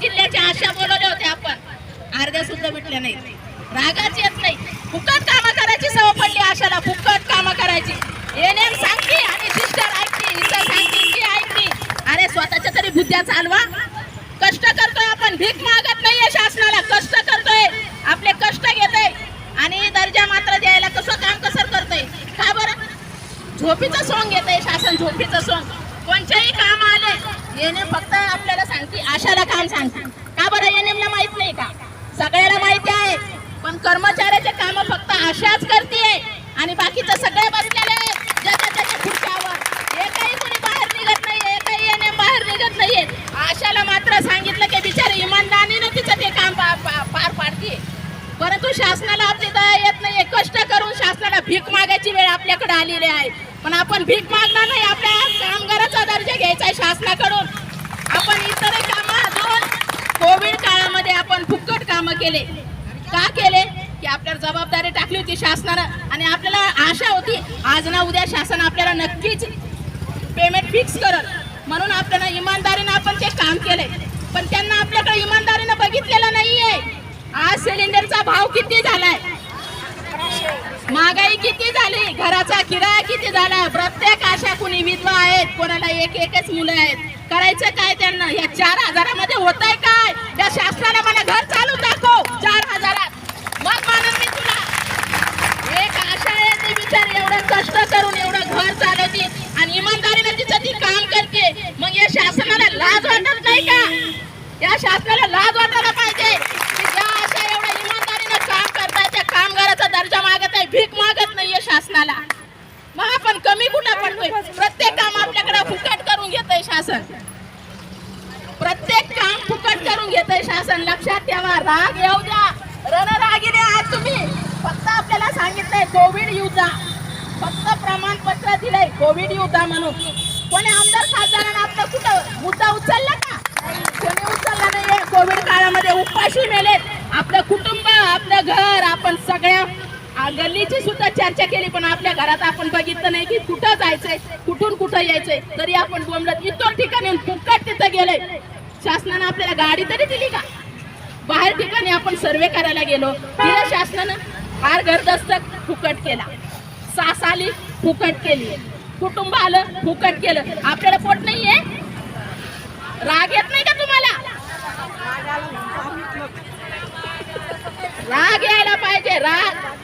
जिल्ह्याच्या आशा बोलवल्या होत्या आपण, अर्ध्या सुद्धा भेटल्या नाही. रागाच येत नाही. फुकट कामं करायची सवय पडली आशाला, फुकट कामं करायची. एनएम सांगते आणि सिस्टर ऐकते, इतर सांगते ती ऐकते. अरे स्वतःच्या तरी बुद्ध्या चालवा. कष्ट करतोय आपण, भीक मागत नाहीये शासनाला, कष्ट करतोय, आपले कष्ट घेतोय आणि दर्जा मात्र द्यायला कसं काम कसं करतोय. का बरं? झोपीचं सोंग घेतंय शासन, झोपीचं सोंग. कोणत्याही काम आले एनएम फक्त आपल्याला सांगते, आशाला काम सांगते. का बरं? एनएमला माहित नाही का? सगळ्याला माहिती आहे, पण कर्मचाऱ्याचे काम फक्त आशाच करते आणि बाकीचं सगळे बसलेले आहेत ज्याच्या त्याच्या खुर्च्यावर. एकही कोणी बाहेर निघत नाहीये, एकही एनएम बाहेर निघत नाहीये. आशाला मात्र सांगितलं की बिचारे इमानदारीने तिचं ते काम पार पाडते. परंतु शासनाला आपली दया येत नाहीये. कष्ट करून शासनाला भीक मागायची वेळ आपल्याकडे आलेली आहे. पण आपण भीक मागणार नाही, आपल्या कामगाराचा दर्जा घ्यायचा आहे शासनाकडून. आपण इतर कामं दोन कोविड काळामध्ये आपण फुकट कामं केले. का केले? की आपल्याला जबाबदारी टाकली होती शासनानं आणि आपल्याला आशा होती आज ना उद्या शासन आपल्याला नक्कीच पेमेंट फिक्स करल, म्हणून आपल्याला इमानदारीनं आपण ते काम केले. पण त्यांना आपल्याकडे इमानदारीनं बघितलेलं नाहीये. आज सिलेंडरचा भाव किती झालाय, महागाई किती झाली, घराचा किराया किती झालाय. प्रत्येक आशा कुणी विधवा आहेत, कोणाला एकच मुलं आहेत. करायचं काय त्यांना? या 4,000मध्ये होत आहे काय? त्या शासनाला मला घर चालू दाखव 4,000, मग मानन मी तुला. एक आशा आहे ती बिचारी एवढं कष्ट करून एवढं घर चालवते आणि इमानदारीने तिचं ती काम करते. मग या शासनाला लाज वाटत नाही का? या शासनाला लाज वाटायला पाहिजे की ज्या आशा एवढं इमानदारीने काम करताय त्या कामगाराचा दर्जा मागत आहे, भीक मागत नाहीये शासनाला. मग आपण कमी कुठं पडतोय? प्रत्येक काम आपल्याकडे फुकट करून घेतंय शासन, प्रत्येक काम फुकट करून घेतंय शासन. लक्षात ठेवा, राग येऊ द्या, रणरागिरे आहात तुम्ही. फक्त आपल्याला सांगितलंय कोविड युद्धा, फक्त प्रमाणपत्र दिलंय कोविड युद्धा म्हणून. कोणी आमदार खासदारांना आपलं कुठं मुद्दा उचलला का? कोणी उचलला नाहीये. कोविड काळामध्ये उपाशी मेलेत. आपलं कुटुंब, आपलं घर, आपण सगळ्या गल्लीची सुद्धा चर्चा केली, पण आपल्या घरात आपण बघितलं नाही की कुठं जायचंय, कुठून कुठं यायचंय. तरी आपण बोंबलत इतर ठिकाणी फुकट तिथं गेलोय. शासनानं आपल्याला गाडी तरी दिली का? बाहेर ठिकाणी आपण सर्वे करायला गेलो, दिलं शासनानं. फार घरदस्तक फुकट केला, सास आली फुकट केली, कुटुंब आलं फुकट केलं. आपल्याला पोट नाहीये? राग येत नाही का तुम्हाला? राग यायला पाहिजे, राग.